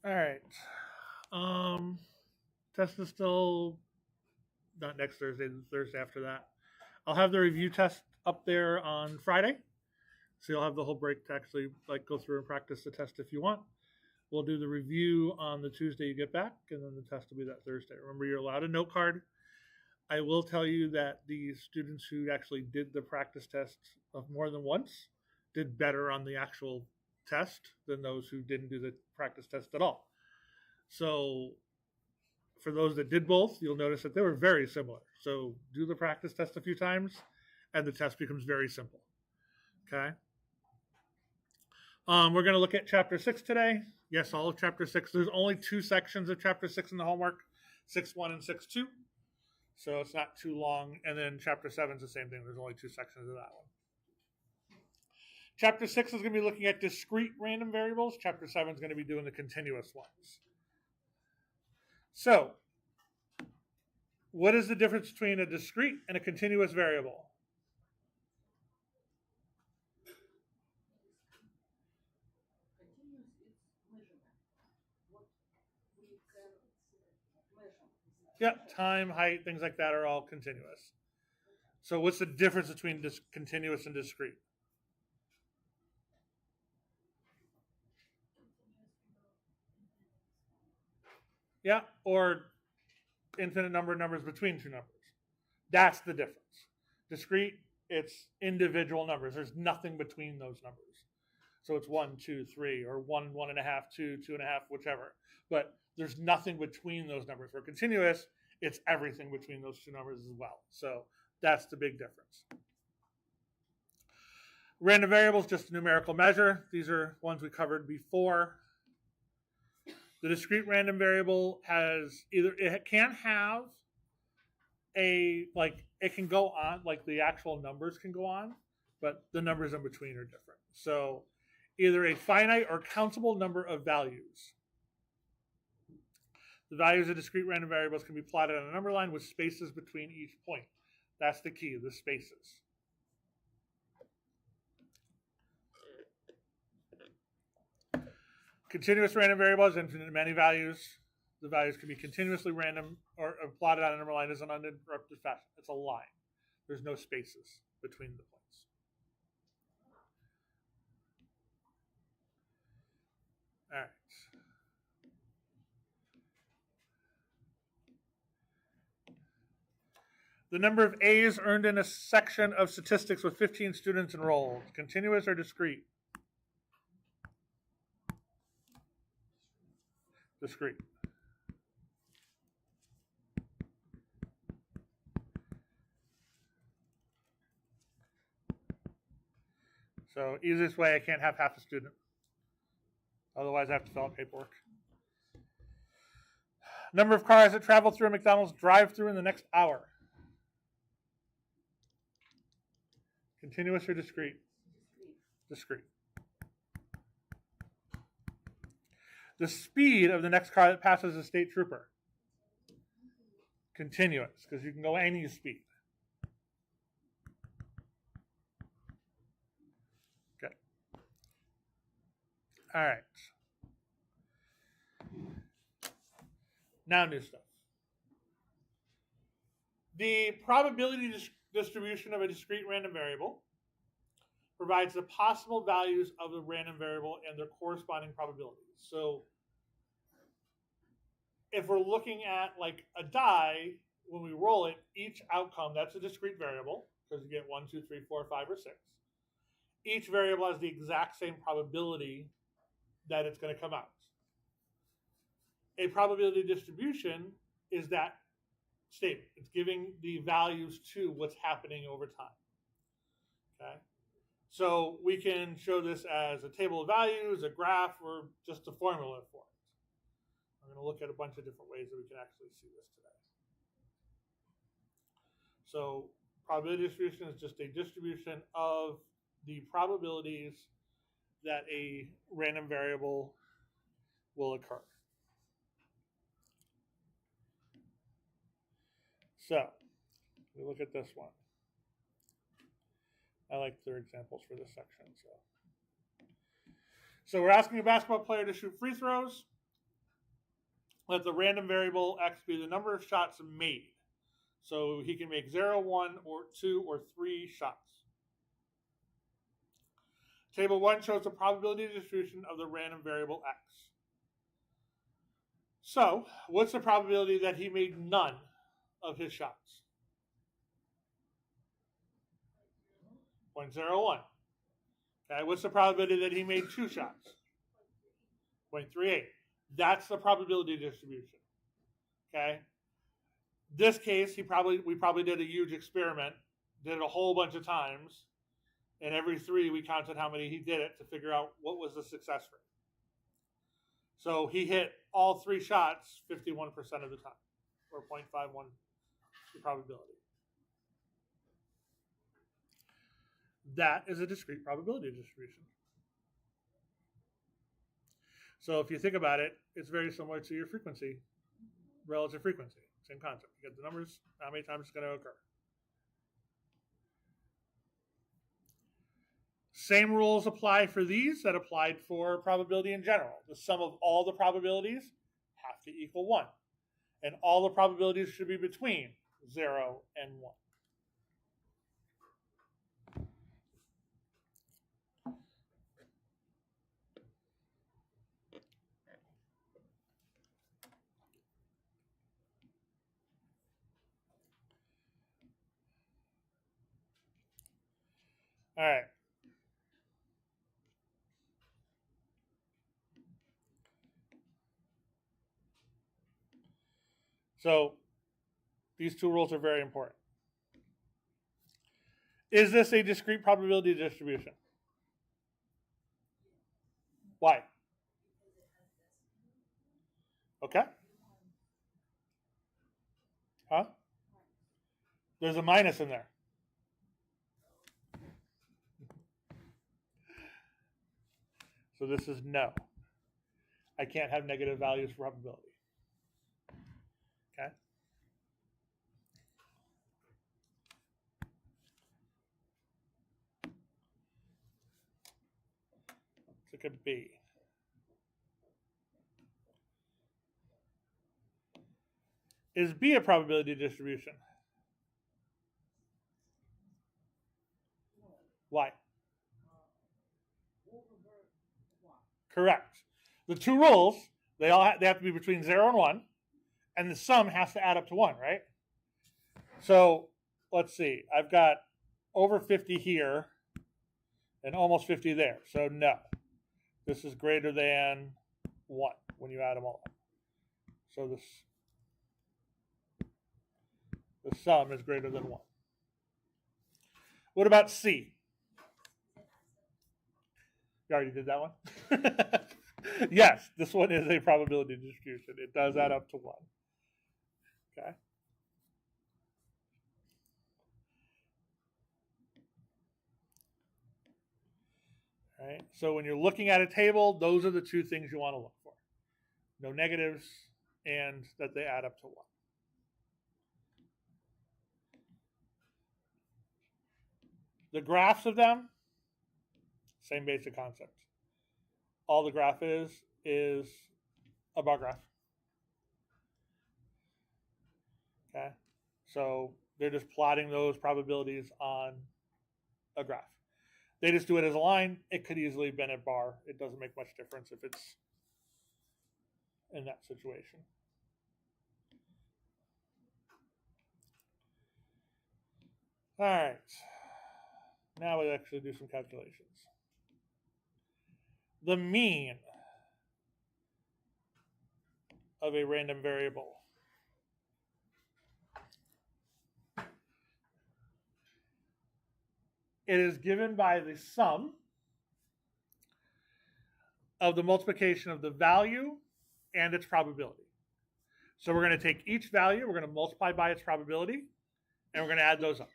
All right. Test is still not next Thursday, the Thursday after that. I'll have the review test up there on Friday. So you'll have the whole break to actually like go through and practice the test if you want. We'll do the review on the Tuesday you get back, and then the test will be that Thursday. Remember, you're allowed a note card. I will tell you that the students who actually did the practice test of more than once did better on the actual test than those who didn't do the practice test at all. So for those that did both, you'll notice that they were very similar. So do the practice test a few times, and the test becomes very simple. Okay. We're going to look at chapter 6 today. Yes, all of chapter 6. There's only 2 sections of chapter 6 in the homework, 6.1 and 6.2. So it's not too long. And then chapter 7 is the same thing. There's only 2 sections of that one. Chapter 6 is going to be looking at discrete random variables. Chapter 7 is going to be doing the continuous ones. So, what is the difference between a discrete and a continuous variable? Yep, time, height, things like that are all continuous. So what's the difference between continuous and discrete? Yeah, or infinite number of numbers between 2 numbers. That's the difference. Discrete, it's individual numbers. There's nothing between those numbers. So it's 1, 2, 3, or 1, 1.5, 2, 2.5, whichever. But there's nothing between those numbers. For continuous, it's everything between those 2 numbers as well. So that's the big difference. Random variables, just a numerical measure. These are ones we covered before. The discrete random variable has it can have it can go on, like the actual numbers can go on, but the numbers in between are different. So either a finite or countable number of values. The values of discrete random variables can be plotted on a number line with spaces between each point. That's the key, the spaces. Continuous random variables, infinite many values. The values can be continuously random or plotted on a number line as an uninterrupted fashion. It's a line. There's no spaces between the points. All right. The number of A's earned in a section of statistics with 15 students enrolled. Continuous or discrete? Discrete. So easiest way, I can't have half a student. Otherwise, I have to fill out paperwork. Number of cars that travel through a McDonald's drive-through in the next hour. Continuous or discrete? Discrete. The speed of the next car that passes a state trooper. Continuous, because you can go any speed. Okay. All right. Now new stuff. The probability distribution of a discrete random variable provides the possible values of the random variable and their corresponding probabilities. So if we're looking at like a die, when we roll it, each outcome, that's a discrete variable, because you get 1, 2, 3, 4, 5, or 6. Each variable has the exact same probability that it's going to come out. A probability distribution is that statement. It's giving the values to what's happening over time. Okay? So we can show this as a table of values, a graph, or just a formula for it. I'm going to look at a bunch of different ways that we can actually see this today. So probability distribution is just a distribution of the probabilities that a random variable will occur. So we look at this one. I like their examples for this section. So we're asking a basketball player to shoot free throws. let the random variable x be the number of shots made. So he can make 0, 1, or 2, or 3 shots. Table 1 shows the probability distribution of the random variable x. So, what's the probability that he made none of his shots? 0.01. Okay, what's the probability that he made 2 shots? 0.38. That's the probability distribution. Okay. This case, we probably did a huge experiment, did it a whole bunch of times, and every 3 we counted how many he did it to figure out what was the success rate. So he hit all 3 shots 51% of the time, or 0.51 the probability. That is a discrete probability distribution. So if you think about it, it's very similar to your frequency, relative frequency. Same concept. You get the numbers, how many times it's going to occur. Same rules apply for these that applied for probability in general. The sum of all the probabilities have to equal 1. And all the probabilities should be between 0 and 1. All right. So these 2 rules are very important. Is this a discrete probability distribution? Why? Okay. Huh? There's a minus in there. So this is no. I can't have negative values for probability. Okay. Let's look at B. Is B a probability distribution? Why? Correct. The 2 rules, they have to be between 0 and 1, and the sum has to add up to 1, right? So let's see. I've got over 50 here and almost 50 there. So no. This is greater than 1 when you add them all up. So the sum is greater than 1. What about C? You already did that one? Yes, this one is a probability distribution. It does add up to 1. Okay. All right. So when you're looking at a table, those are the 2 things you want to look for. No negatives and that they add up to 1. The graphs of them, same basic concept. All the graph is a bar graph. Okay, so they're just plotting those probabilities on a graph. They just do it as a line. It could easily have been a bar. It doesn't make much difference if it's in that situation. All right, now we'll actually do some calculations. The mean of a random variable. It is given by the sum of the multiplication of the value and its probability. So we're going to take each value, we're going to multiply by its probability, and we're going to add those up.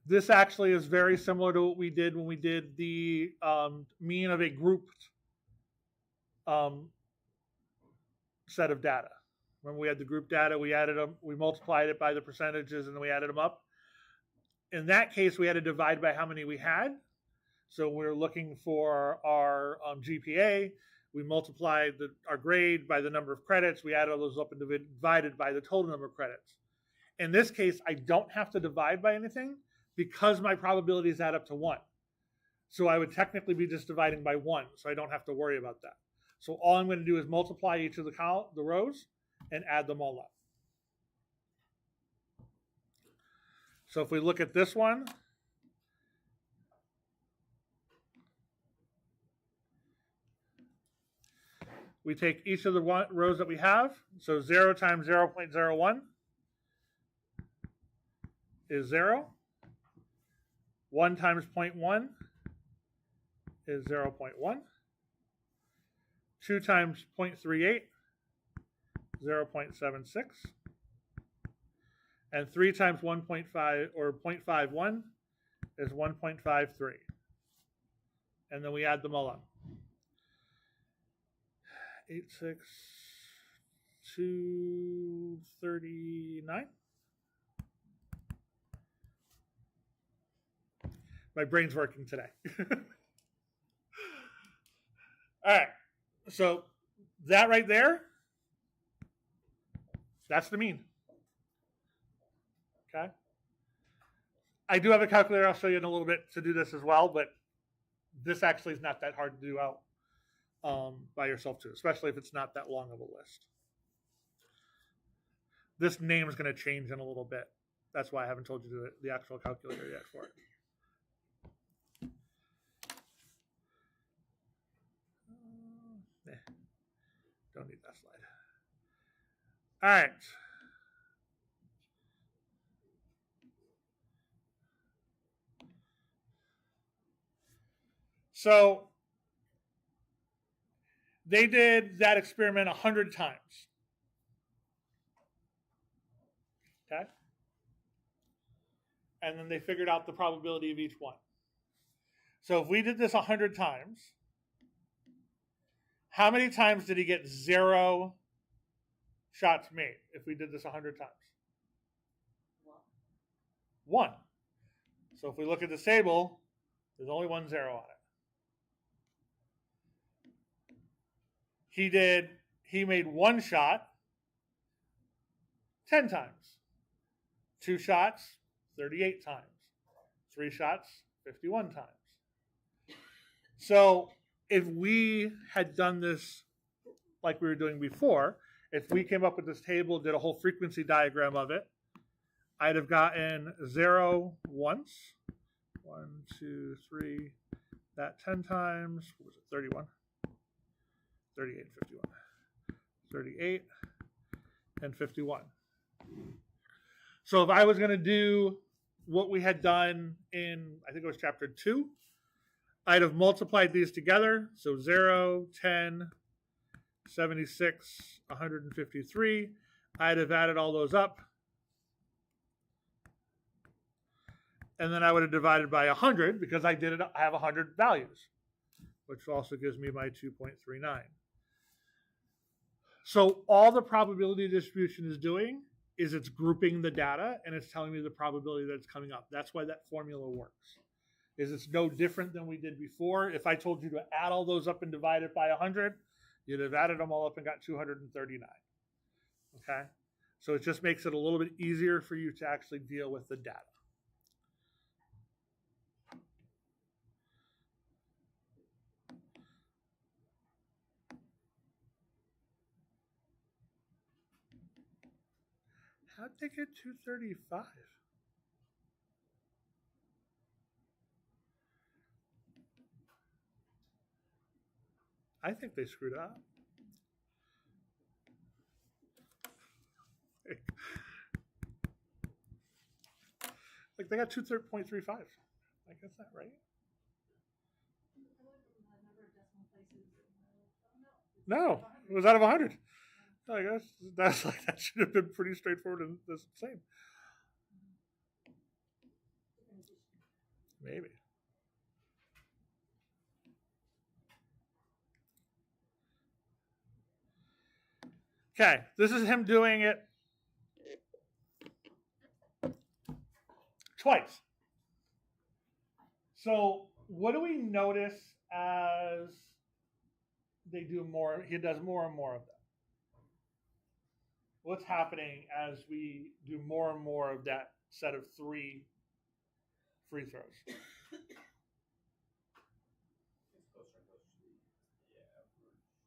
This actually is very similar to what we did when we did the mean of a grouped set of data. When we had the group data, we added them, we multiplied it by the percentages, and then we added them up. In that case, we had to divide by how many we had. So we're looking for our GPA. We multiplied our grade by the number of credits. We added all those up and divided by the total number of credits. In this case, I don't have to divide by anything because my probabilities add up to 1. So I would technically be just dividing by 1, so I don't have to worry about that. So all I'm going to do is multiply each of the rows and add them all up. So if we look at this one, we take each of the rows that we have. So 0 times 0.01 is 0. 1 times 0.1 is 0.1. 2 times 0.38, 0.76. And 3 times 1.5 or 0.51 is 1.53. And then we add them all up. 86239. My brain's working today. All right. So that right there, that's the mean. Okay. I do have a calculator. I'll show you in a little bit to do this as well, but this actually is not that hard to do out by yourself too, especially if it's not that long of a list. This name is going to change in a little bit. That's why I haven't told you the actual calculator yet for it. Don't need that slide. All right. So they did that experiment 100 times. Okay? And then they figured out the probability of each one. So if we did this 100 times, how many times did he get 0 shots made if we did this 100 times? 1. So if we look at this table, there's only 1 0 on it. He made 1 shot 10 times. 2 shots, 38 times. 3 shots, 51 times. So if we had done this like we were doing before, if we came up with this table, did a whole frequency diagram of it, I'd have gotten 0 once, 1, 2, 3, that 10 times, what was it, 31? 38 and 51. 38 and 51. So if I was going to do what we had done in, I think it was chapter 2, I'd have multiplied these together. So 0, 10, 76, 153. I'd have added all those up. And then I would have divided by 100 because I have 100 values, which also gives me my 2.39. So all the probability distribution is doing is it's grouping the data and it's telling me the probability that it's coming up. That's why that formula works. It's no different than we did before. If I told you to add all those up and divide it by 100, you'd have added them all up and got 239. Okay? So it just makes it a little bit easier for you to actually deal with the data. How'd they get 235? I think they screwed up. Like they got 2.35. Like that's not right. No, it was out of 100. I guess that should have been pretty straightforward and the same. Maybe. Okay, this is him doing it twice. So what do we notice as they do more? He does more and more of that. What's happening as we do more and more of that set of 3 free throws?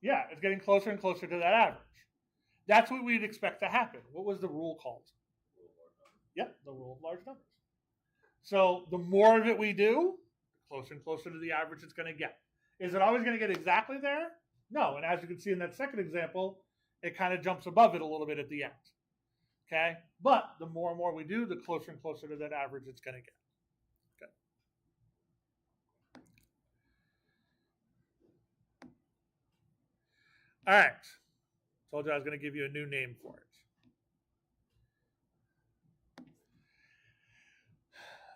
Yeah, it's getting closer and closer to that average. That's what we'd expect to happen. What was the rule called? Yep, the rule of large numbers. So the more of it we do, the closer and closer to the average it's going to get. Is it always going to get exactly there? No. And as you can see in that second example, it kind of jumps above it a little bit at the end. Okay? But the more and more we do, the closer and closer to that average it's going to get. Okay. All right. Told you I was going to give you a new name for it.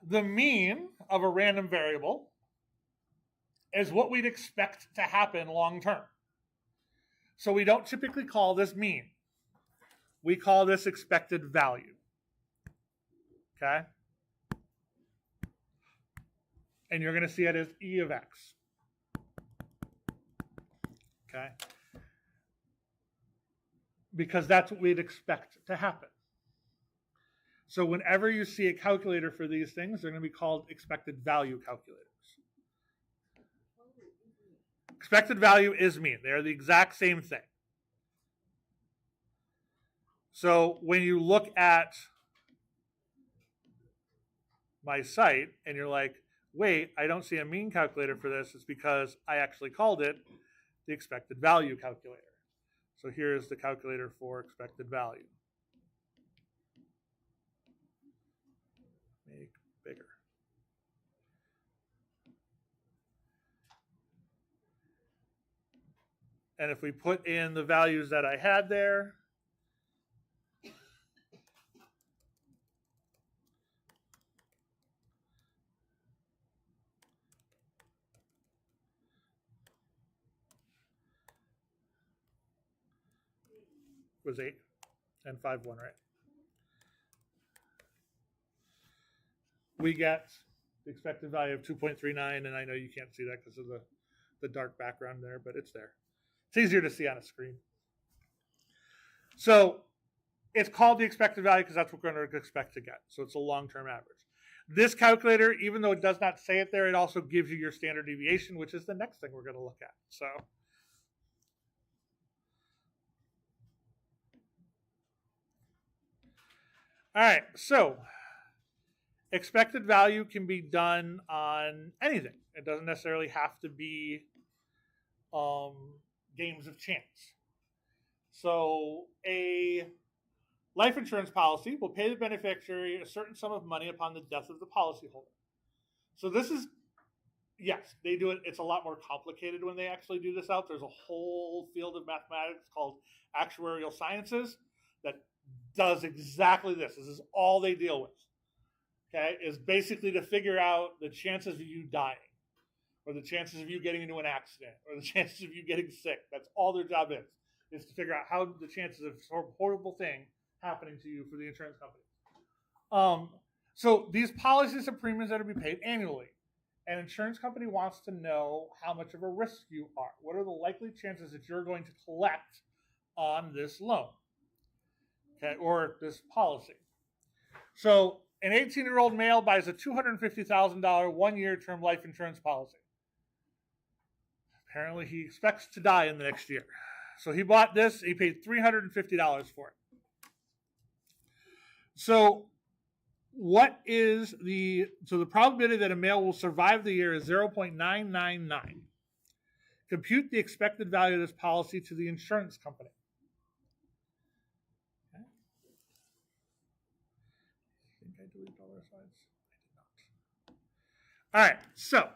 The mean of a random variable is what we'd expect to happen long term. So we don't typically call this mean. We call this expected value. Okay? And you're going to see it as E of X. Okay? Because that's what we'd expect to happen. So whenever you see a calculator for these things, they're going to be called expected value calculators. Expected value is mean. They're the exact same thing. So when you look at my site and you're like, wait, I don't see a mean calculator for this, it's because I actually called it the expected value calculator. So here's the calculator for expected value. Make bigger. And if we put in the values that I had there, was 8 and 5, 1, right? We get the expected value of 2.39, and I know you can't see that because of the dark background there, but it's there. It's easier to see on a screen. So it's called the expected value because that's what we're going to expect to get. So it's a long-term average. This calculator, even though it does not say it there, it also gives you your standard deviation, which is the next thing we're going to look at. So all right, so expected value can be done on anything. It doesn't necessarily have to be games of chance. So a life insurance policy will pay the beneficiary a certain sum of money upon the death of the policyholder. So this is, yes, they do it. It's a lot more complicated when they actually do this out. There's a whole field of mathematics called actuarial sciences that does exactly this. This is all they deal with. Okay, is basically to figure out the chances of you dying, or the chances of you getting into an accident, or the chances of you getting sick. That's all their job is to figure out how the chances of some horrible thing happening to you for the insurance company. So these policies have premiums that are to be paid annually. An insurance company wants to know how much of a risk you are. What are the likely chances that you're going to collect on this loan, okay, or this policy? So an 18-year-old male buys a $250,000 one-year term life insurance policy. Apparently, he expects to die in the next year. So he bought this. He paid $350 for it. So the probability that a male will survive the year is 0.999. Compute the expected value of this policy to the insurance company. Okay. I think I deleted all our slides. I did not. All right, so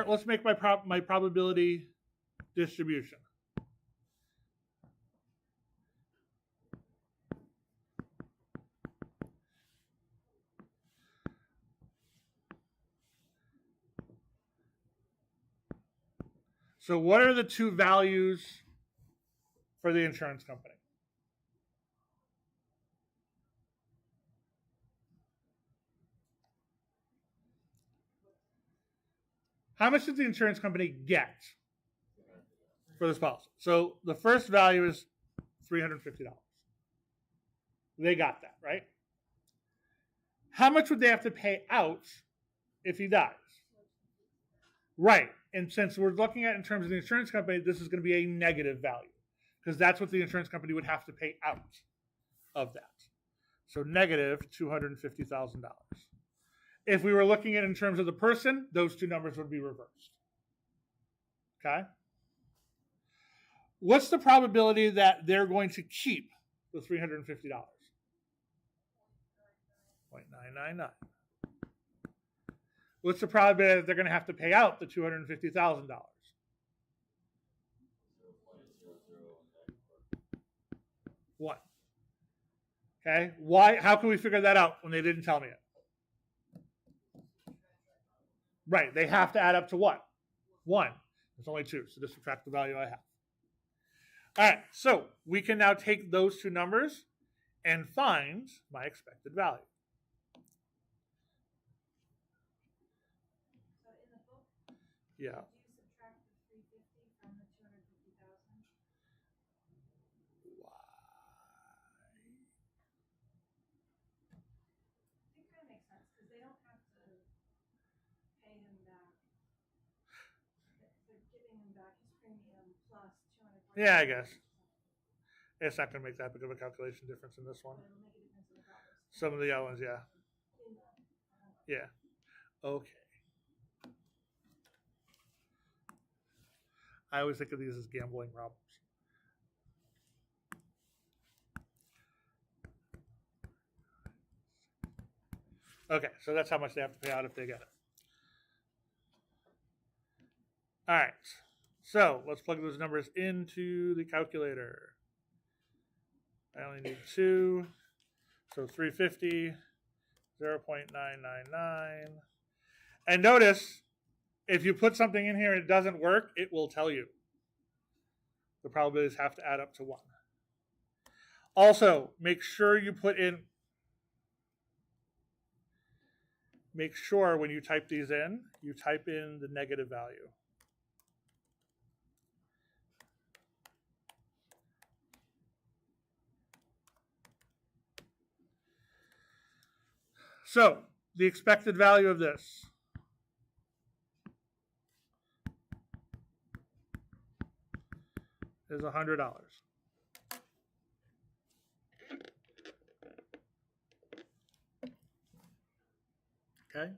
let's make my probability distribution. So what are the two values for the insurance company? How much did the insurance company get for this policy? So the first value is $350. They got that, right? How much would they have to pay out if he dies? Right. And since we're looking at in terms of the insurance company, this is going to be a negative value because that's what the insurance company would have to pay out of that. So negative $250,000. If we were looking at it in terms of the person, those two numbers would be reversed. Okay? What's the probability that they're going to keep the $350? 0.999. What's the probability that they're going to have to pay out the $250,000? One. Okay? Why? How can we figure that out when they didn't tell me it? Right. They have to add up to what? 1. There's only 2, so just subtract the value I have. All right. So we can now take those two numbers and find my expected value. Yeah. Do you subtract the 350 from the 250,000? Why? It kind of makes sense because they don't have to pay him back. They're giving him back his premium plus 240. Yeah, I guess. It's not going to make that big of a calculation difference in this one. It'll make a difference in the dollars. Some of the other ones, yeah. Yeah. Okay. I always think of these as gambling problems. Okay, so that's how much they have to pay out if they get it. All right, so let's plug those numbers into the calculator. I only need 2, so 350, 0.999. And notice, if you put something in here and it doesn't work, it will tell you. The probabilities have to add up to 1. Also, make sure when you type these in, you type in the negative value. So, the expected value of this is $100. Okay?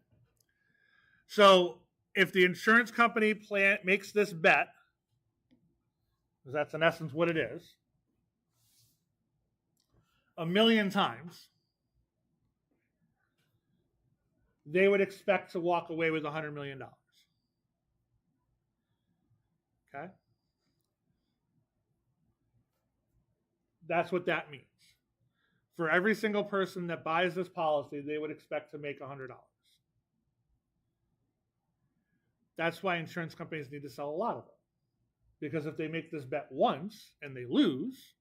So, if the insurance company makes this bet, because that's in essence what it is, 1,000,000 times, they would expect to walk away with $100 million. Okay? That's what that means. For every single person that buys this policy, they would expect to make $100. That's why insurance companies need to sell a lot of them. Because if they make this bet once and they lose,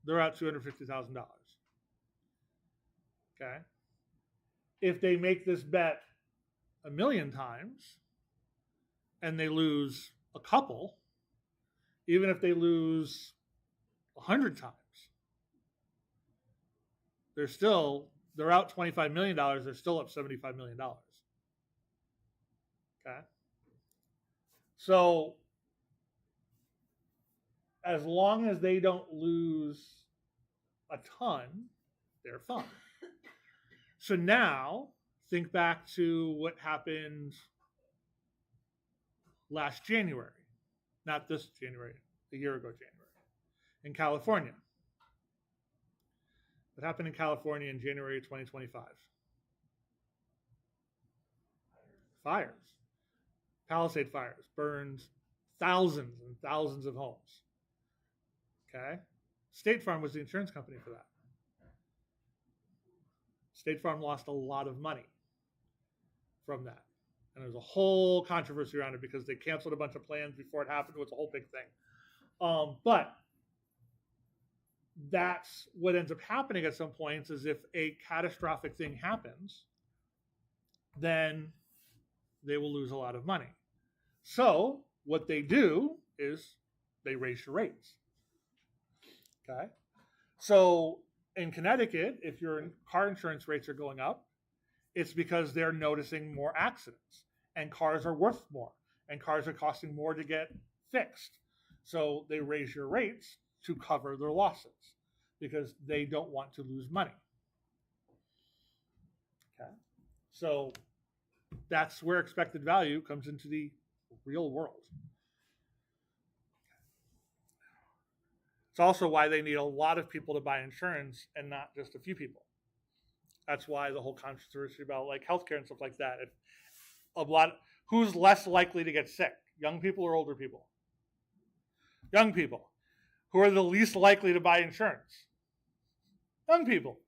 they're out $250,000. Okay? If they make this bet 1,000,000 times and they lose a couple, even if they lose 100 times, they're out $25 million. They're still up $75 million. Okay? So, as long as they don't lose a ton, they're fine. So now, think back to what happened last January. Not this January, a year ago January, in California. What happened in California in January 2025? Fires. Palisade fires burned thousands and thousands of homes. Okay? State Farm was the insurance company for that. State Farm lost a lot of money from that. And there was a whole controversy around it because they canceled a bunch of plans before it happened. It was a whole big thing. But that's what ends up happening at some points is if a catastrophic thing happens, then they will lose a lot of money. So what they do is they raise your rates. Okay. So in Connecticut, if your car insurance rates are going up, it's because they're noticing more accidents and cars are worth more and cars are costing more to get fixed. So they raise your rates to cover their losses because they don't want to lose money. Okay. So that's where expected value comes into the real world. It's also why they need a lot of people to buy insurance and not just a few people. That's why the whole controversy about like healthcare and stuff like that. If a lot, who's less likely to get sick, young people or older people? Young people. Who are the least likely to buy insurance? Young people,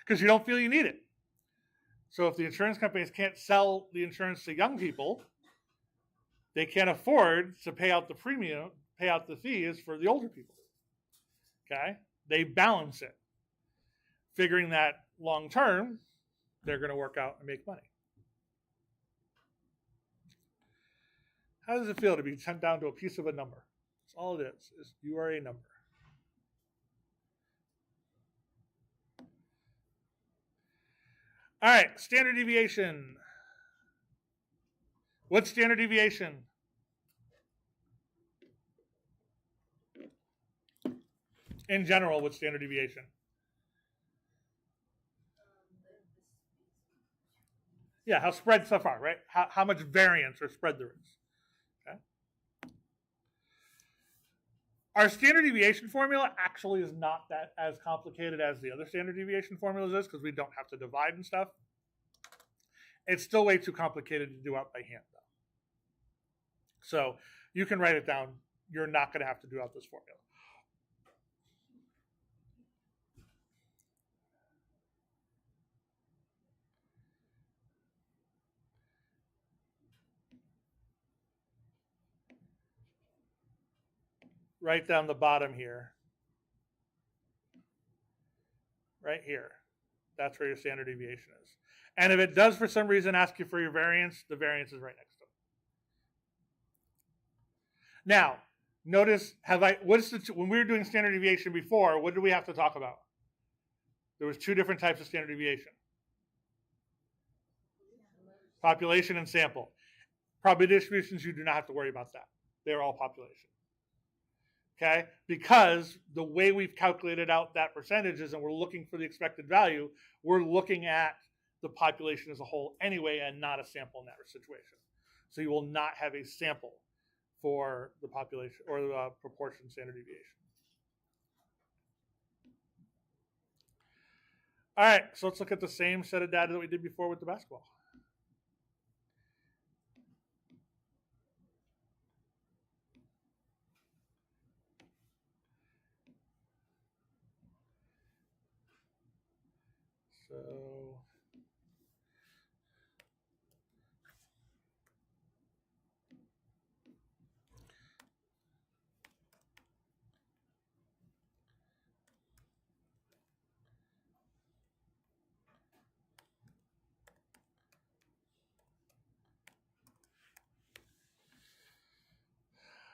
because you don't feel you need it. So if the insurance companies can't sell the insurance to young people, they can't afford to pay out the premium, pay out the fees for the older people. Okay? They balance it, figuring that long term, they're going to work out and make money. How does it feel to be sent down to a piece of a number? That's all it is you are a number. All right, standard deviation. What's standard deviation? In general, what's standard deviation? Yeah, how spread so far, right? How much variance or spread there is. Okay. Our standard deviation formula actually is not that as complicated as the other standard deviation formulas is because we don't have to divide and stuff. It's still way too complicated to do out by hand, though. So you can write it down. You're not going to have to do out this formula. Right down the bottom here. Right here. That's where your standard deviation is. And if it does for some reason ask you for your variance, the variance is right next to it. Now, notice, when we were doing standard deviation before, what did we have to talk about? There was two different types of standard deviation. Population and sample. Probability distributions, you do not have to worry about that. They're all population. Okay? Because the way we've calculated out that percentages and we're looking for the expected value, we're looking at the population as a whole anyway and not a sample in that situation. So you will not have a sample for the population or the proportion standard deviation. All right, so let's look at the same set of data that we did before with the basketball.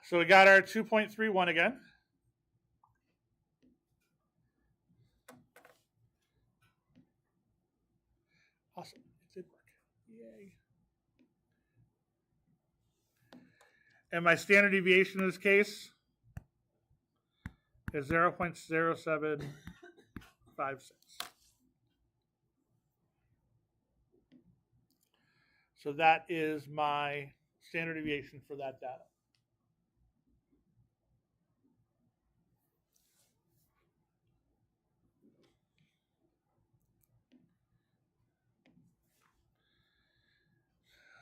So we got our 2.31 again. Awesome. It did work. Yay. And my standard deviation in this case is 0.0756. So that is my standard deviation for that data.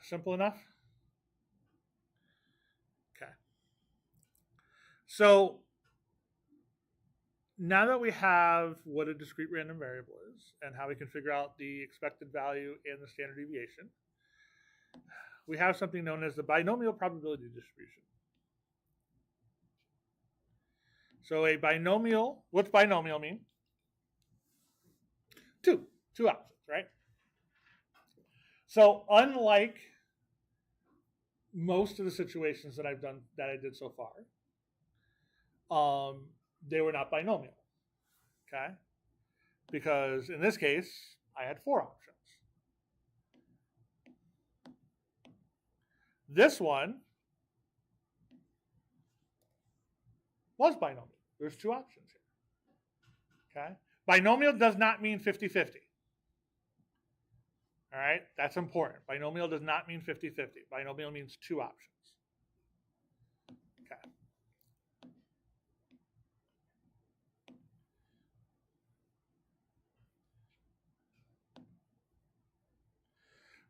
Simple enough? Okay. So now that we have what a discrete random variable is and how we can figure out the expected value and the standard deviation, we have something known as the binomial probability distribution. So a binomial, what's binomial mean? Two opposites, right? So unlike most of the situations that I did so far, they were not binomial. Okay, because in this case, I had 4 options. This one was binomial. There's 2 options here. Okay, binomial does not mean 50-50. All right, that's important. Binomial does not mean 50-50. Binomial means 2 options. Okay.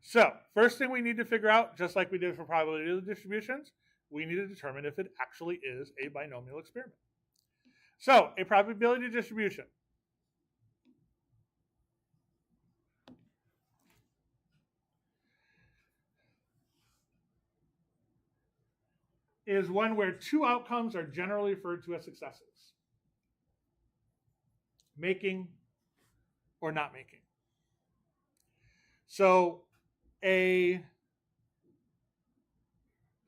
So, first thing we need to figure out, just like we did for probability of distributions, we need to determine if it actually is a binomial experiment. So, a probability distribution is one where 2 outcomes are generally referred to as successes. Making or not making. So, a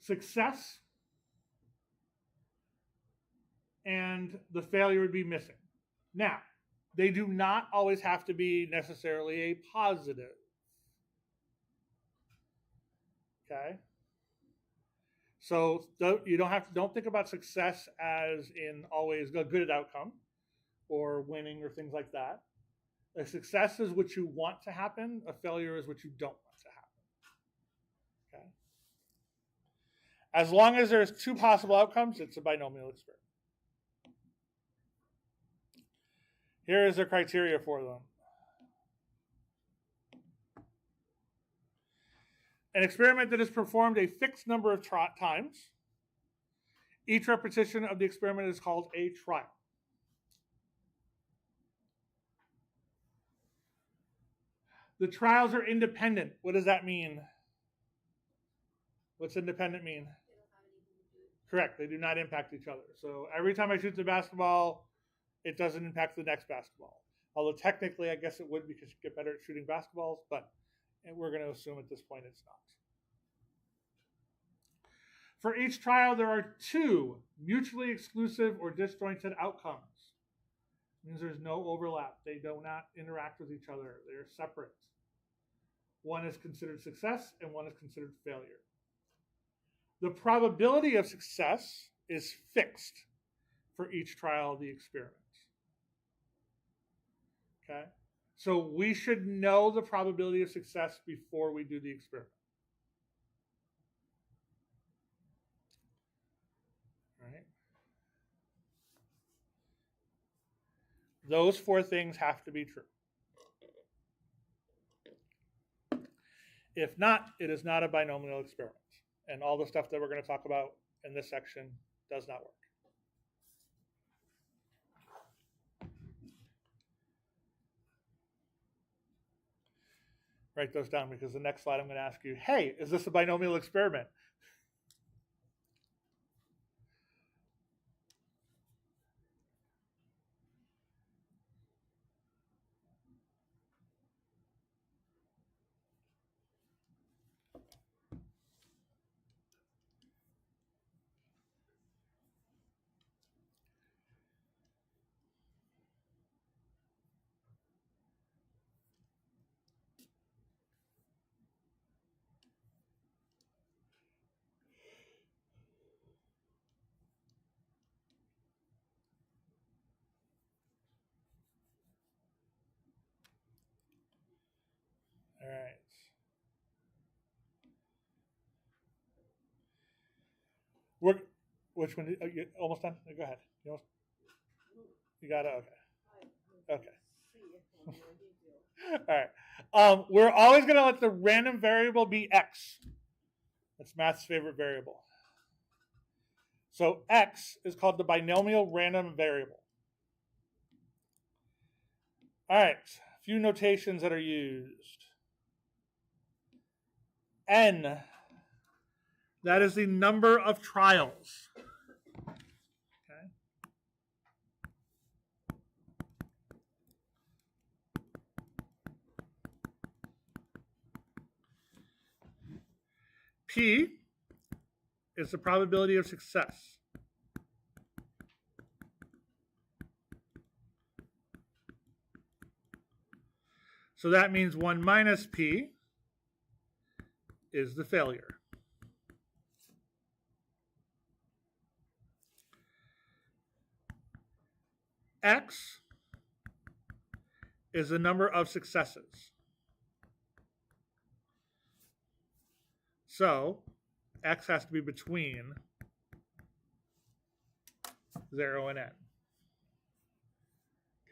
success and the failure would be missing. Now, they do not always have to be necessarily a positive. Okay? So you don't think about success as in always a good outcome or winning or things like that. A success is what you want to happen. A failure is what you don't want to happen. Okay? As long as there's 2 possible outcomes, it's a binomial experiment. Here is the criteria for them. An experiment that is performed a fixed number of times. Each repetition of the experiment is called a trial. The trials are independent. What does that mean? What's independent mean? Correct. They do not impact each other. So every time I shoot the basketball, it doesn't impact the next basketball. Although technically, I guess it would because you get better at shooting basketballs, but we're going to assume at this point it's not. For each trial, there are 2 mutually exclusive or disjointed outcomes. It means there's no overlap. They do not interact with each other. They're separate. One is considered success and one is considered failure. The probability of success is fixed for each trial of the experiment. Okay? So we should know the probability of success before we do the experiment. All right? Those 4 things have to be true. If not, it is not a binomial experiment. And all the stuff that we're going to talk about in this section does not work. Write those down because the next slide I'm going to ask you, hey, is this a binomial experiment? All right. Which one? Are you almost done? Go ahead. You got it? Okay. Okay. All right. We're always going to let the random variable be x. That's math's favorite variable. So x is called the binomial random variable. All right. A few notations that are used. N. That is the number of trials. Okay. P is the probability of success. So that means 1 minus P is the failure. X is the number of successes. So X has to be between 0 and N.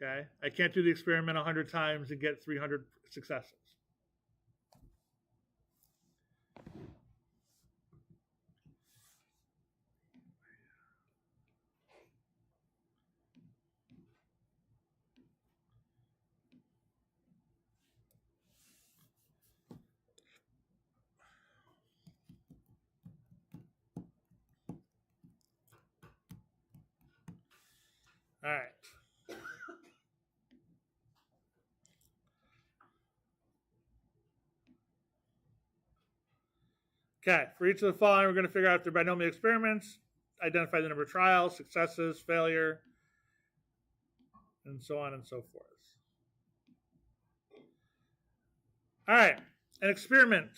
Okay? I can't do the experiment 100 times and get 300 successes. All right. Okay, for each of the following, we're going to figure out their binomial experiments, identify the number of trials, successes, failure, and so on and so forth. All right, an experiment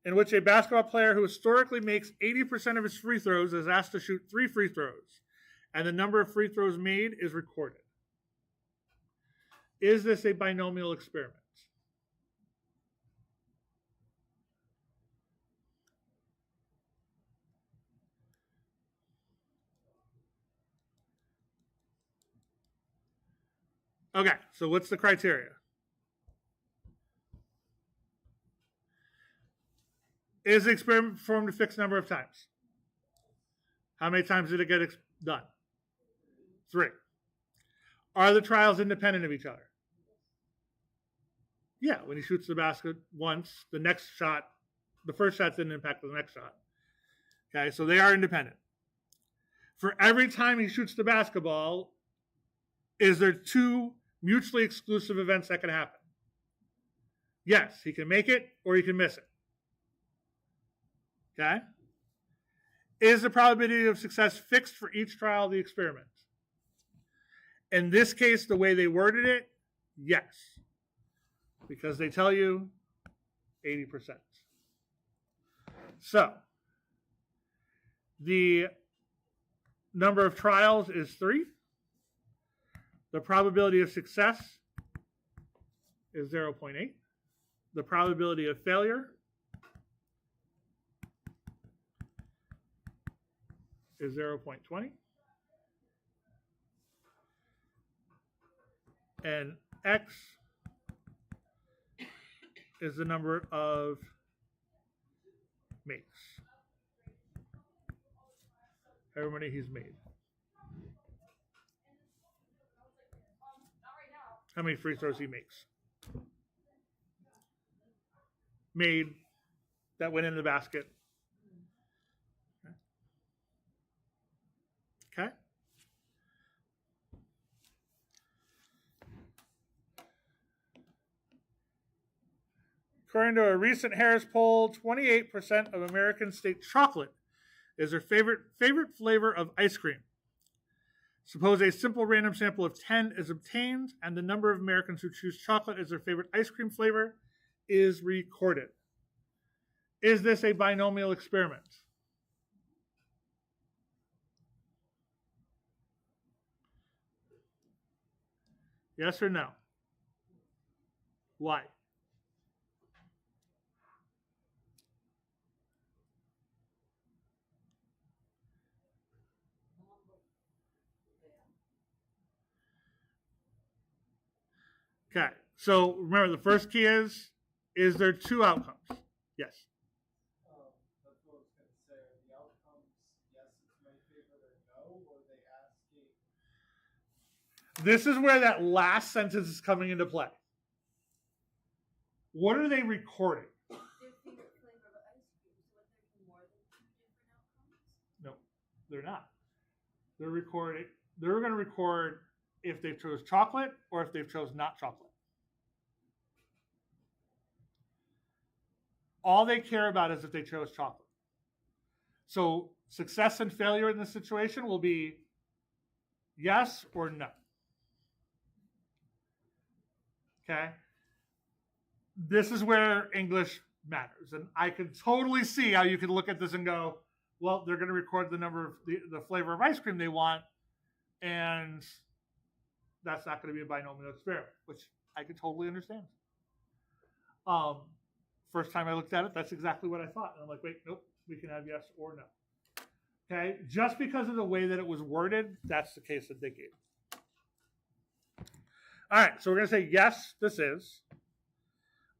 in which a basketball player who historically makes 80% of his free throws is asked to shoot 3 free throws, and the number of free throws made is recorded. Is this a binomial experiment? Okay, so what's the criteria? Is the experiment performed a fixed number of times? How many times did it get done? 3. Are the trials independent of each other? Yeah, when he shoots the basket once, the next shot, the first shot didn't impact the next shot. Okay, so they are independent. For every time he shoots the basketball, is there 2 mutually exclusive events that can happen? Yes, he can make it or he can miss it. Okay? Is the probability of success fixed for each trial of the experiment? In this case, the way they worded it, yes. Because they tell you 80%. So, the number of trials is 3. The probability of success is 0.8. The probability of failure is 0.20. And X is the number of makes. However many he's made. How many free throws he makes. Made that went in the basket. Okay? According to a recent Harris poll, 28% of Americans state chocolate is their favorite flavor of ice cream. Suppose a simple random sample of 10 is obtained, and the number of Americans who choose chocolate as their favorite ice cream flavor is recorded. Is this a binomial experiment? Yes or no? Why? Okay, so remember the first key is there 2 outcomes? Yes. That's what I was going to say. Are the outcomes, yes, it's my favorite, or no? Or are they asking? This is where that last sentence is coming into play. What are they recording? Their favorite flavor of ice cream. So would there be more than 2 different outcomes? No, they're not. They're recording. They're going to record if they've chose chocolate or if they've chose not chocolate. All they care about is if they chose chocolate. So success and failure in this situation will be yes or no. Okay? This is where English matters. And I can totally see how you can look at this and go, well, they're going to record the number of the flavor of ice cream they want, and that's not going to be a binomial experiment, which I can totally understand. First time I looked at it, that's exactly what I thought. And I'm like, wait, nope, we can have yes or no. Okay, just because of the way that it was worded, that's the case that they gave. All right, so we're going to say yes, this is.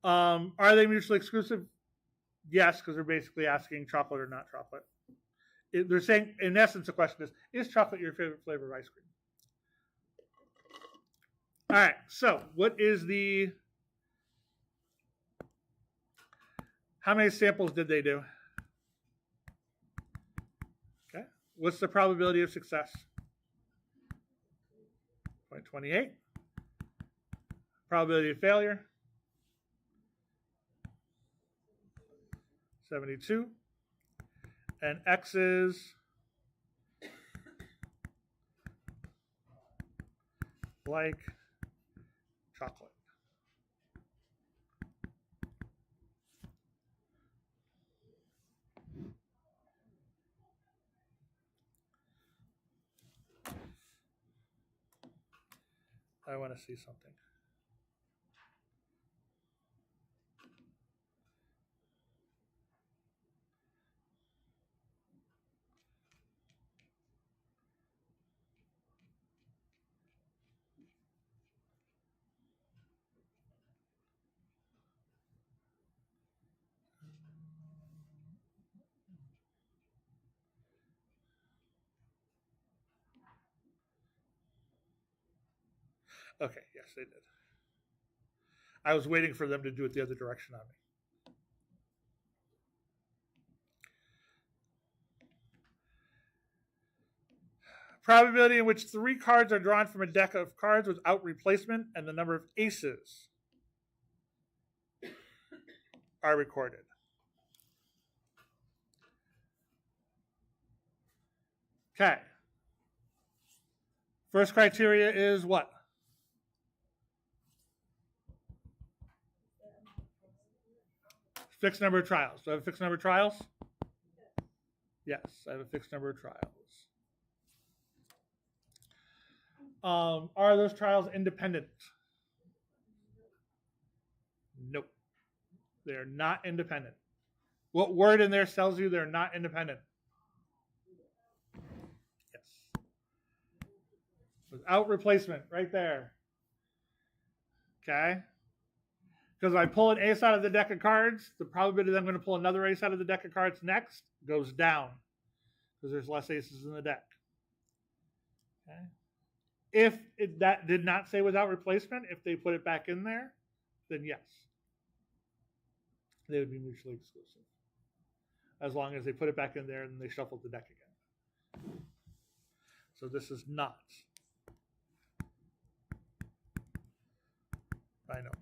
Are they mutually exclusive? Yes, because they're basically asking chocolate or not chocolate. They're saying, in essence, the question is chocolate your favorite flavor of ice cream? All right, so what is the, how many samples did they do? Okay, what's the probability of success? 0.28. Probability of failure? 72. And X is like chocolate. I want to see something. Okay, yes, they did. I was waiting for them to do it the other direction on me. Probability in which 3 cards are drawn from a deck of cards without replacement and the number of aces are recorded. Okay. First criteria is what? Fixed number of trials. Do I have a fixed number of trials? Yes, I have a fixed number of trials. Are those trials independent? Nope. They're not independent. What word in there tells you they're not independent? Yes. Without replacement, right there. Okay? Because if I pull an ace out of the deck of cards, the probability that I'm going to pull another ace out of the deck of cards next goes down. Because there's less aces in the deck. Okay? If that did not say without replacement, if they put it back in there, then yes. They would be mutually exclusive. As long as they put it back in there and they shuffled the deck again. So this is not binomial.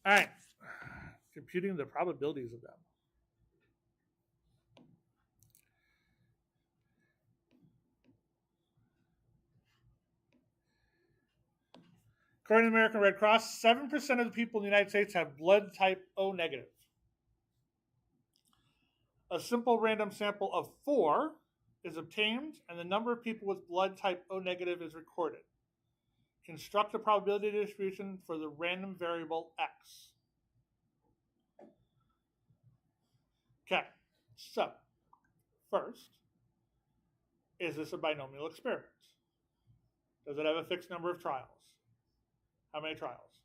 All right. Computing the probabilities of them. According to the American Red Cross, 7% of the people in the United States have blood type O negative. A simple random sample of 4 is obtained, and the number of people with blood type O negative is recorded. Construct a probability distribution for the random variable X. Okay, so first, is this a binomial experiment? Does it have a fixed number of trials? How many trials?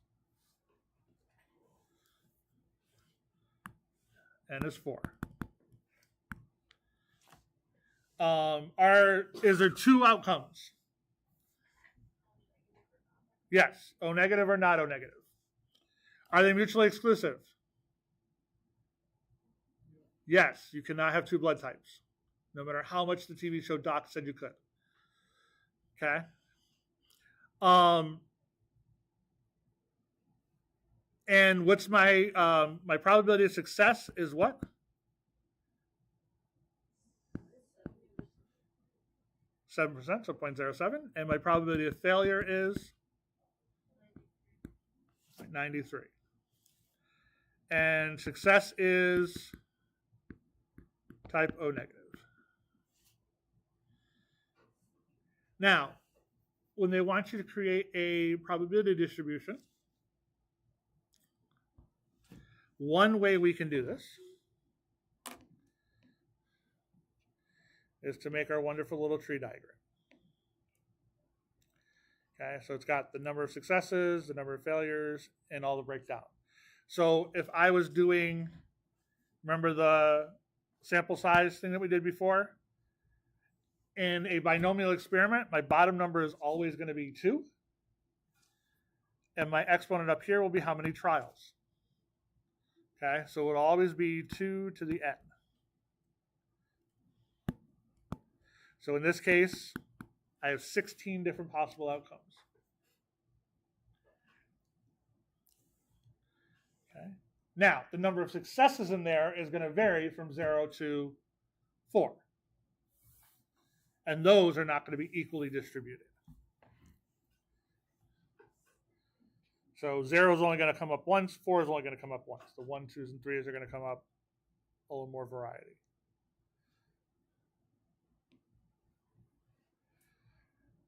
N is 4. Is there 2 outcomes? Yes, O negative or not O negative. Are they mutually exclusive? Yes, you cannot have 2 blood types, no matter how much the TV show Doc said you could. Okay? And what's my my probability of success is what? 7%, so 0.07. And my probability of failure is 93. And success is type O negative. Now, when they want you to create a probability distribution, one way we can do this is to make our wonderful little tree diagram. Okay, so it's got the number of successes, the number of failures, and all the breakdown. So if I was doing, remember the sample size thing that we did before? In a binomial experiment, my bottom number is always going to be 2. And my exponent up here will be how many trials. Okay, so it will always be 2 to the n. So in this case, I have 16 different possible outcomes. Okay. Now, the number of successes in there is going to vary from 0 to 4. And those are not going to be equally distributed. So 0 is only going to come up once, 4 is only going to come up once. The 1, 2s, and 3s are going to come up a little more variety.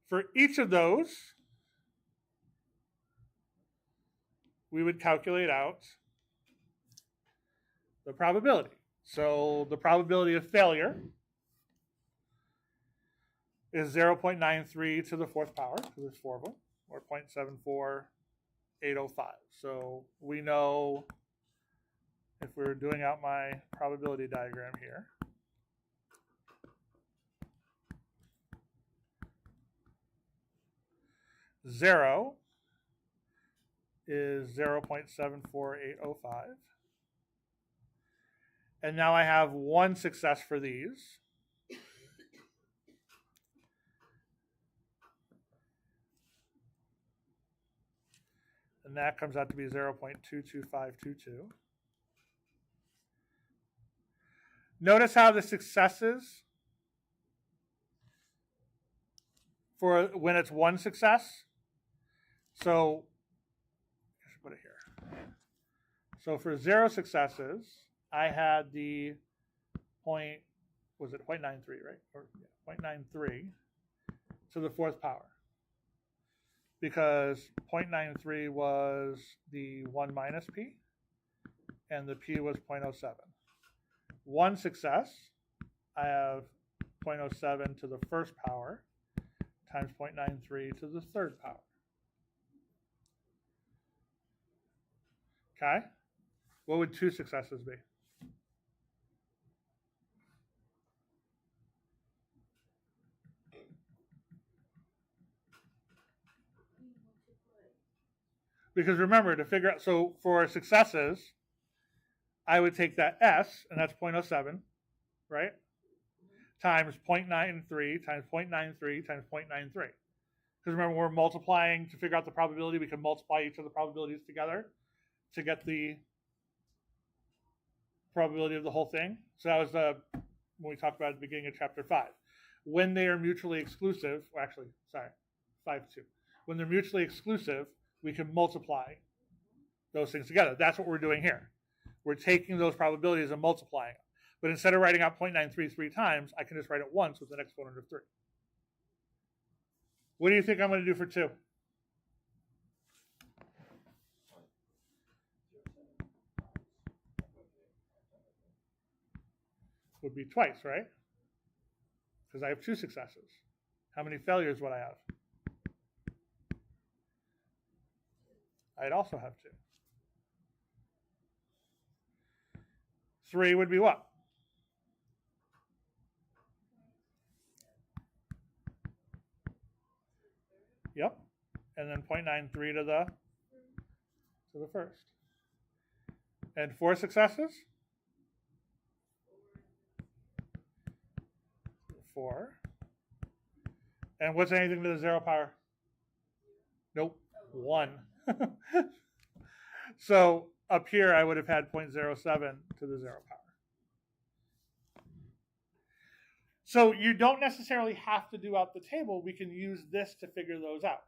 For each of those, we would calculate out the probability. So the probability of failure is 0.93 to the 4th power, because there's 4 of them, or 0.74805. So we know, if we're doing out my probability diagram here, zero is 0.74805. And now I have one success for these. And that comes out to be 0.22522. Notice how the successes, for when it's one success, so I should put it here. So for 0 successes, I had the point, was it 0.93, right? Or yeah, 0.93 to the 4th power. Because 0.93 was the 1 minus p, and the p was 0.07. One success, I have 0.07 to the 1st power times 0.93 to the 3rd power. Okay? What would 2 successes be? Because remember, to figure out, so for successes, I would take that S, and that's 0.07, right? Times 0.93 times 0.93 times 0.93. Because remember, we're multiplying to figure out the probability. We can multiply each of the probabilities together to get the probability of the whole thing. So that was when we talked about at the beginning of chapter 5. When they are mutually exclusive, or actually, sorry, 5.2. When they're mutually exclusive, we can multiply those things together. That's what we're doing here. We're taking those probabilities and multiplying them. But instead of writing out 0.93 3 times, I can just write it once with an exponent of 3. What do you think I'm going to do for 2? Would be twice, right? Because I have 2 successes. How many failures would I have? I'd also have 2. 3 would be what? Yep. And then 0.93 to the 1st. And 4 successes? 4. And what's anything to the 0 power? Nope, 1. So up here, I would have had 0.07 to the 0 power. So you don't necessarily have to do out the table. We can use this to figure those out.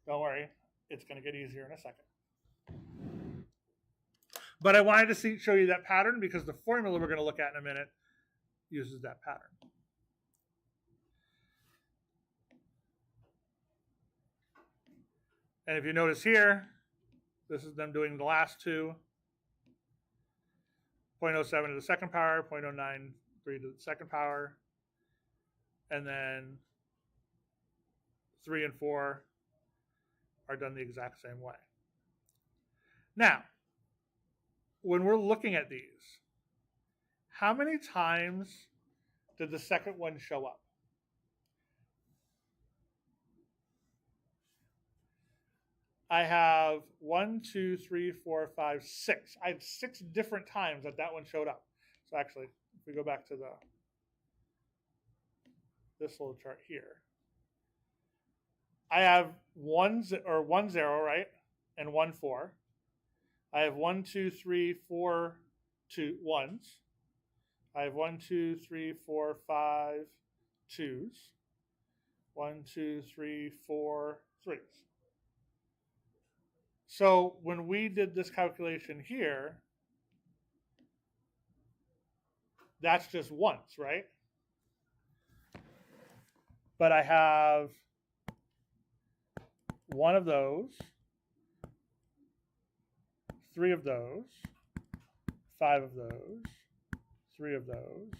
Don't worry, it's going to get easier in a second. But I wanted to show you that pattern because the formula we're going to look at in a minute uses that pattern. And if you notice here, this is them doing the last two. 0.07 to the second power, 0.093 to the second power, and then 3 and 4 are done the exact same way. Now, when we're looking at these, how many times did the second one show up? I have 1, 2, 3, 4, 5, 6. I have 6 different times that one showed up. So actually, if we go back to this little chart here, I have 1 0, right, and 1 4. I have 1, 2, 3, 4, 2 1s. I have 1, 2, 3, 4, 5 2s. 1, 2, 3, 4 3s. So when we did this calculation here, that's just once, right? But I have 1 of those, 3 of those, 5 of those, 3 of those.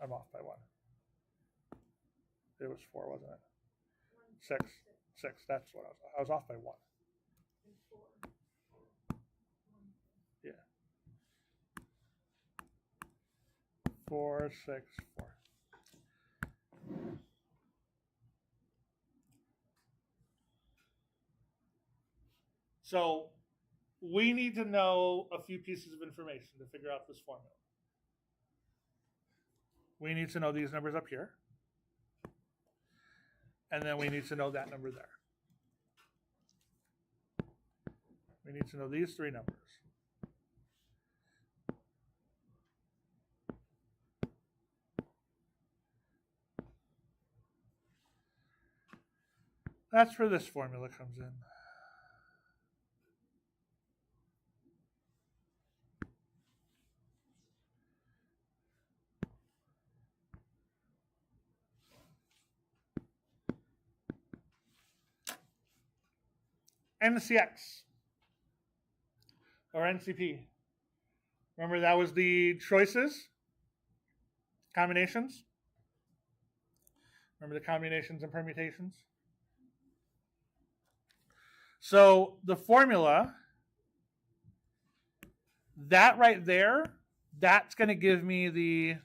I'm off by 1. It was 4, wasn't it? 6. 6. That's what I was off by 1. Yeah. 4, 6, 4. So we need to know a few pieces of information to figure out this formula. We need to know these numbers up here. And then we need to know that number there. We need to know these 3 numbers. That's where this formula comes in. NCX or NCP. Remember that was the choices, combinations. Remember the combinations and permutations? So the formula, that right there, that's going to give me the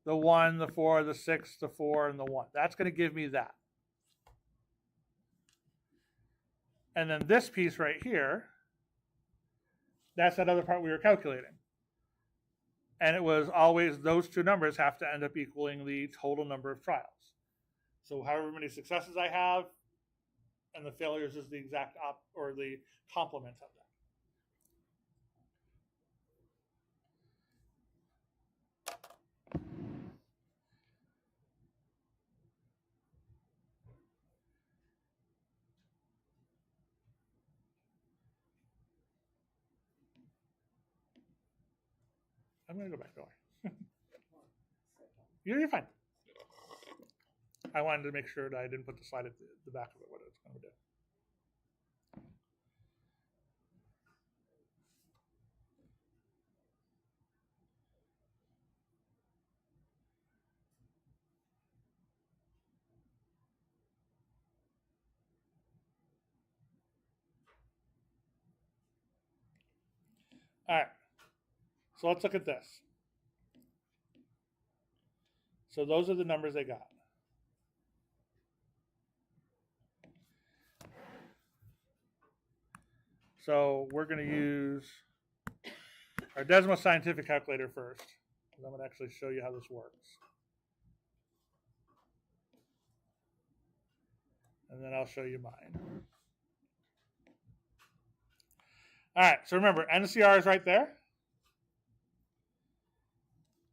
1, the 4, the 6, the 4, and the 1. That's going to give me that. And then this piece right here, that's that other part we were calculating. And it was always those 2 numbers have to end up equaling the total number of trials. So however many successes I have, and the failures is the exact or the complement of that. I'm going to go back, don't worry. You're fine. I wanted to make sure that I didn't put the slide at the back of it, what it's going to do. All right. So let's look at this. So those are the numbers they got. So we're going to use our Desmos Scientific Calculator first. because I'm going to actually show you how this works. And then I'll show you mine. All right, so remember, NCR is right there.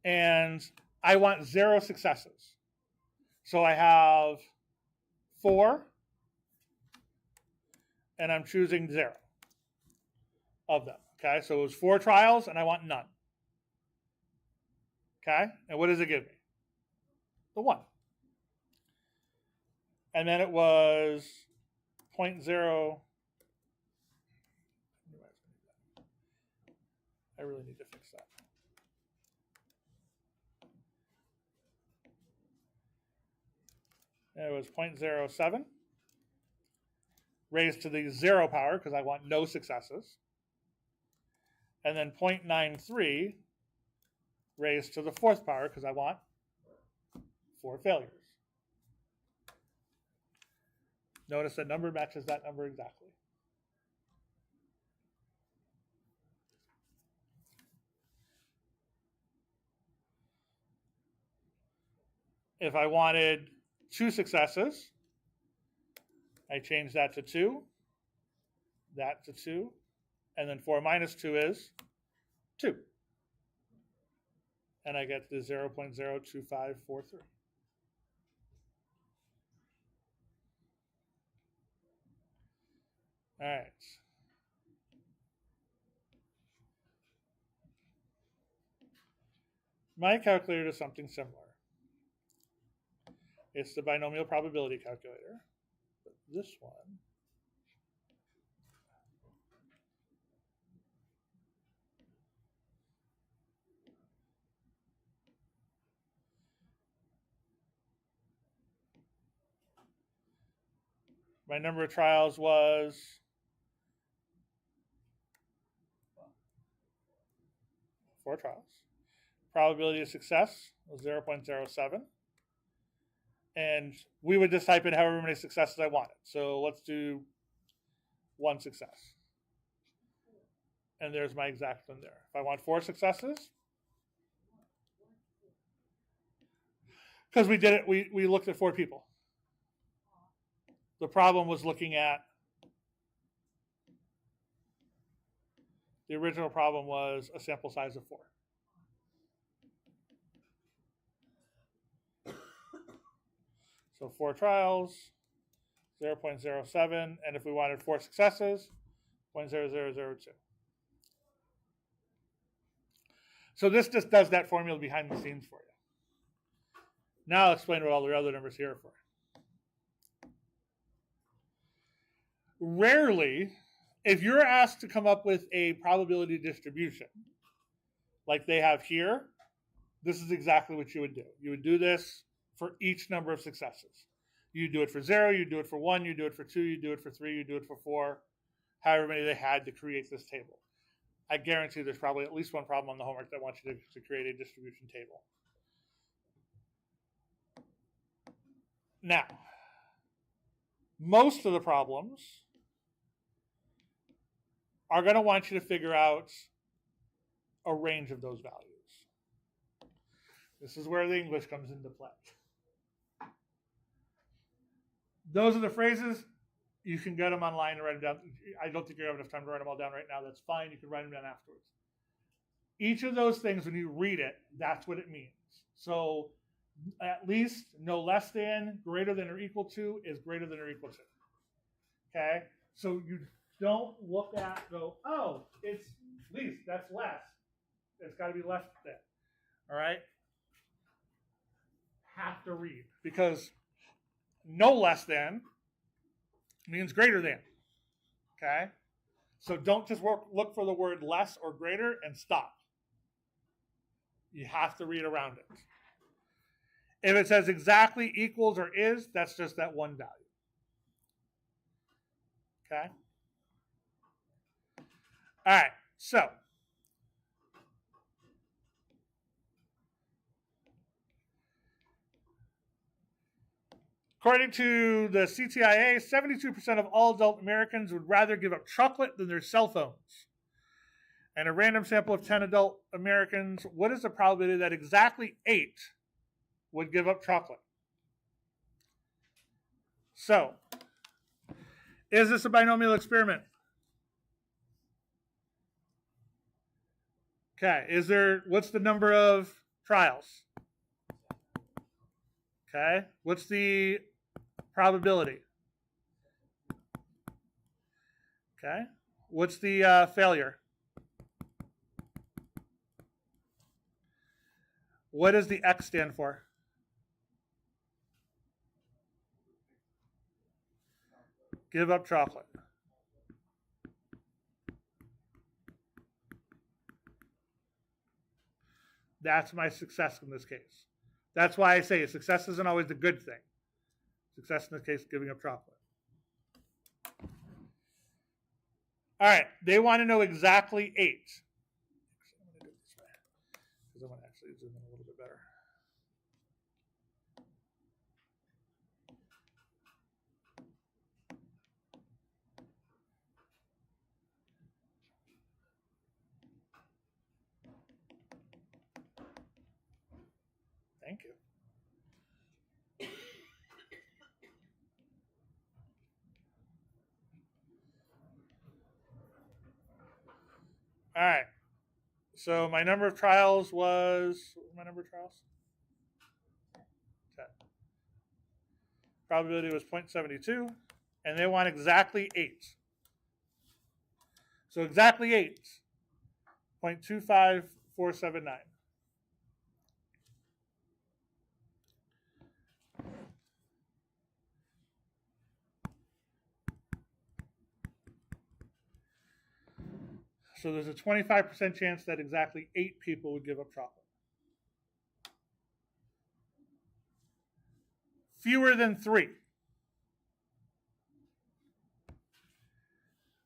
And I want 0 successes. So I have 4, and I'm choosing 0 of them. Okay, so it was 4 trials, and I want none. Okay, and what does it give me? The 1. And then it was 0.0. I really need to fix that. And it was 0.07 raised to the 0 power because I want no successes. And then 0.93 raised to the 4th power because I want 4 failures. Notice that number matches that number exactly. If I wanted 2 successes, I change that to 2, that to 2, and then 4 minus 2 is 2. And I get the 0.02543. All right. My calculator does something similar. It's the binomial probability calculator. But this one my number of trials was 4 trials. Probability of success was 0.07. And we would just type in however many successes I wanted. So let's do 1 success. And there's my exact one there. If I want 4 successes, because we did it, we looked at 4 people. The problem was looking at, the original problem was a sample size of 4. So 4 trials, 0.07, and if we wanted 4 successes, 0.0002. So this just does that formula behind the scenes for you. Now I'll explain what all the other numbers here are for. Rarely, if you're asked to come up with a probability distribution, like they have here, this is exactly what you would do. You would do this for each number of successes. You do it for 0, you do it for 1, you do it for 2, you do it for 3, you do it for 4, however many they had to create this table. I guarantee there's probably at least one problem on the homework that wants you to create a distribution table. Now, most of the problems are going to want you to figure out a range of those values. This is where the English comes into play. Those are the phrases. You can get them online and write them down. I don't think you have enough time to write them all down right now. That's fine. You can write them down afterwards. Each of those things, when you read it, that's what it means. So at least, no less than, greater than or equal to is greater than or equal to. Okay? So you don't look at, go, oh, it's least, that's less. It's got to be less than. All right? Have to read. Because no less than means greater than. Okay? So don't just look for the word less or greater and stop. You have to read around it. If it says exactly, equals, or is, that's just that one value. Okay? All right, so according to the CTIA, 72% of all adult Americans would rather give up chocolate than their cell phones. and a random sample of 10 adult Americans, what is the probability that exactly 8 would give up chocolate? So, is this a binomial experiment? Okay, what's the number of trials? Okay, what's the probability? Okay, what's the failure? What does the X stand for? Give up chocolate. That's my success in this case. That's why I say success isn't always a good thing. Success in this case, giving up chocolate. All right, they want to know exactly 8. I'm going to do it this way because I want to actually zoom in a little bit better. Thank you. All right. So my number of trials was, what was my number of trials? 10. Probability was 0.72, and they want exactly 8. So exactly 8, 0.25479. So there's a 25% chance that exactly 8 people would give up chocolate. Fewer than 3.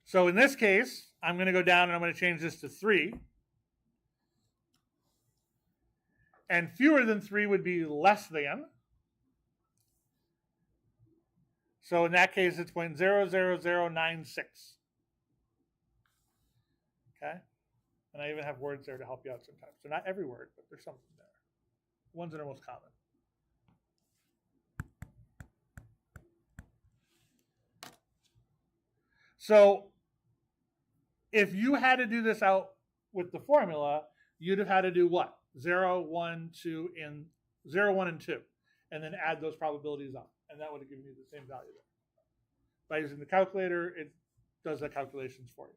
So in this case, I'm going to go down and I'm going to change this to 3. And fewer than 3 would be less than. So in that case, it's 0.00096. Okay? And I even have words there to help you out sometimes. So not every word, but there's something there. The ones that are most common. So if you had to do this out with the formula, you'd have had to do what? 0, 1, 2, and 0, 1, and 2. And then add those probabilities up. And that would have given you the same value there. By using the calculator, it does the calculations for you.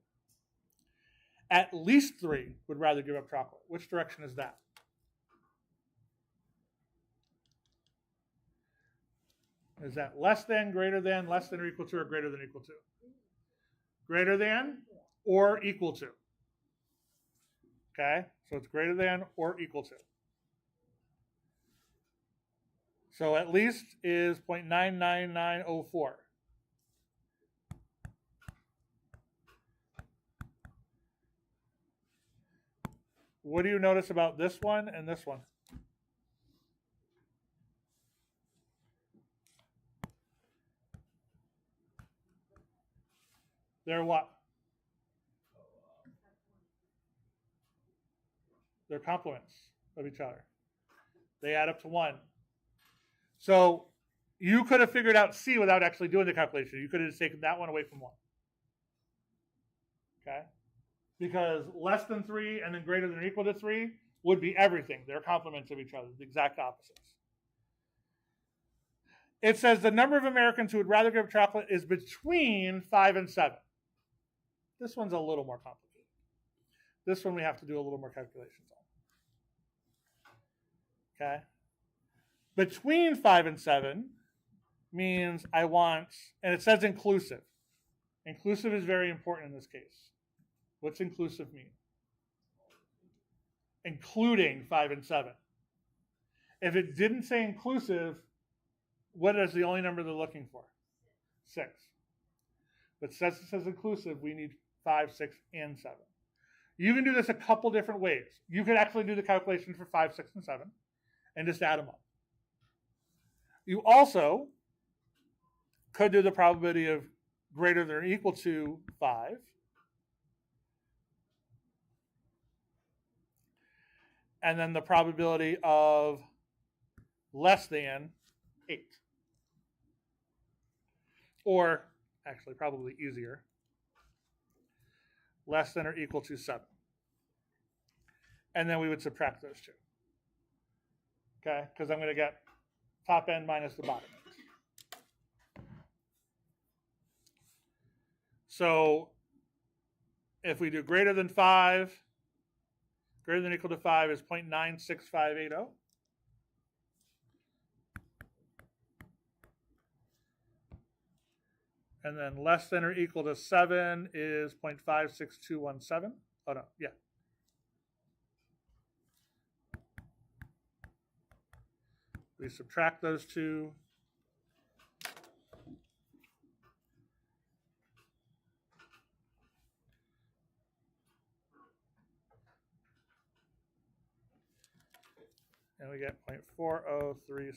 At least 3 would rather give up chocolate. Which direction is that? Is that less than, greater than, less than or equal to, or greater than or equal to? Greater than or equal to. Okay, so it's greater than or equal to. So at least is 0.99904. What do you notice about this one and this one? They're what? They're complements of each other. They add up to 1. So you could have figured out C without actually doing the calculation. You could have just taken that one away from 1. Okay? Because less than 3 and then greater than or equal to 3 would be everything. They're complements of each other, the exact opposites. It says the number of Americans who would rather give chocolate is between 5 and 7. This one's a little more complicated. This one we have to do a little more calculations on. Okay? Between 5 and 7 means I want, and it says inclusive. Inclusive is very important in this case. What's inclusive mean? Including 5 and 7. If it didn't say inclusive, what is the only number they're looking for? 6. But since it says inclusive, we need 5, 6, and 7. You can do this a couple different ways. You could actually do the calculation for 5, 6, and 7 and just add them up. You also could do the probability of greater than or equal to 5 and then the probability of less than 8. Or, actually, probably easier, less than or equal to 7. And then we would subtract those two. Okay? Because I'm going to get top end minus the bottom end. So if we do greater than 5, greater than or equal to 5 is 0.96580. And then less than or equal to 7 is 0.56217. Oh, no, yeah. We subtract those two. And we get 0.40363.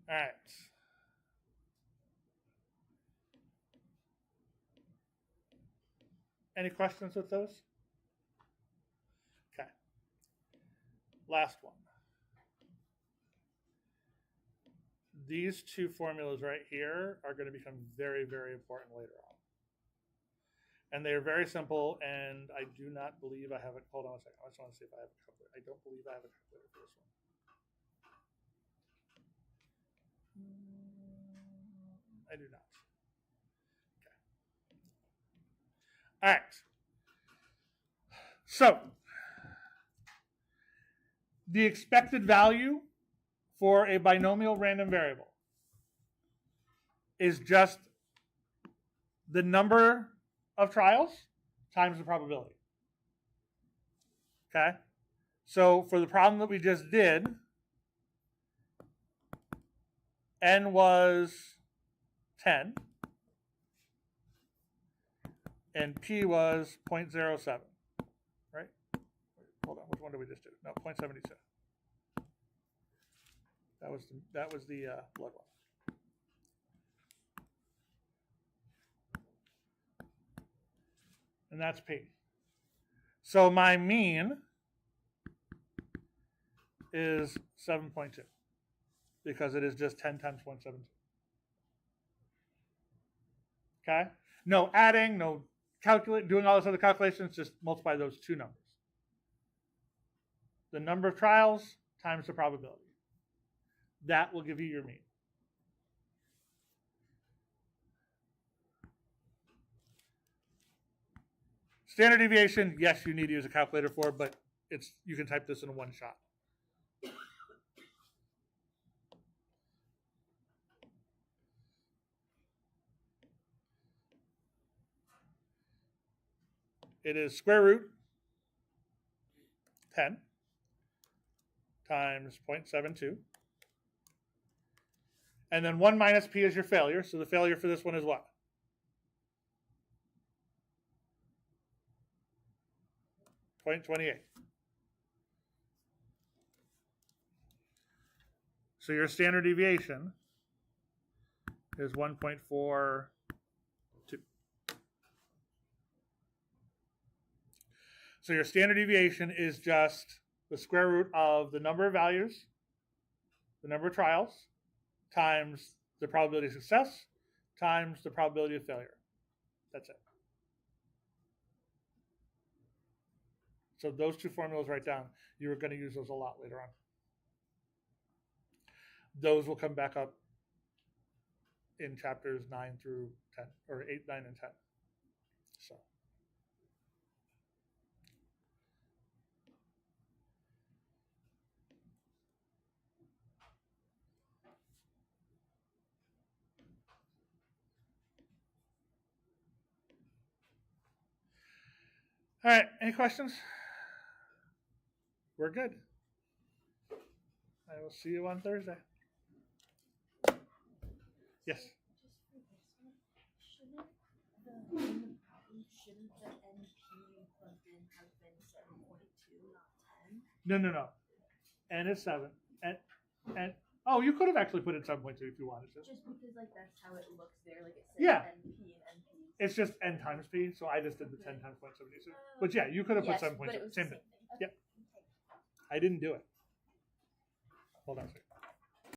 All right. Any questions with those? Okay. Last one. These two formulas right here are going to become very, very important later on. And they are very simple, and I do not believe I have it. Hold on a second. I just want to see if I have a calculator. I don't believe I have a calculator for this one. I do not. Okay. All right. So, the expected value for a binomial random variable is just the number of trials times the probability. Okay? So, for the problem that we just did, n was 10, and p was 0.07, right? Hold on, which one did we just do? No, 0.72. That was the blood one. And that's p. So my mean is 7.2 because it is just 10 times 0.72. Okay? No adding, no doing all this other calculations, just multiply those two numbers. The number of trials times the probability. That will give you your mean. Standard deviation, yes, you need to use a calculator for, but you can type this in one shot. It is square root 10 times 0.72. And then 1 minus p is your failure. So the failure for this one is what? .28. So your standard deviation is 1.42. So your standard deviation is just the square root of the number of values, the number of trials, times the probability of success, times the probability of failure. That's it. So those two formulas right down, you're going to use those a lot later on. Those will come back up in chapters 9 through 10, or 8, 9, and 10. So. All right, any questions? We're good. I will see you on Thursday. Yes. Just for this one, shouldn't the NP plugged in have been 7.2, not 10? No. N is 7. And oh, you could have actually put it 7.2 if you wanted to. Just because like that's how it looks there, like it says Yeah. NP and NP. It's just N times P, so I just did the 10 times 0.72. But yeah, you could have Yes, put but it 7.2. was Same the thing. thing. Yep. I didn't do it. Hold on a second.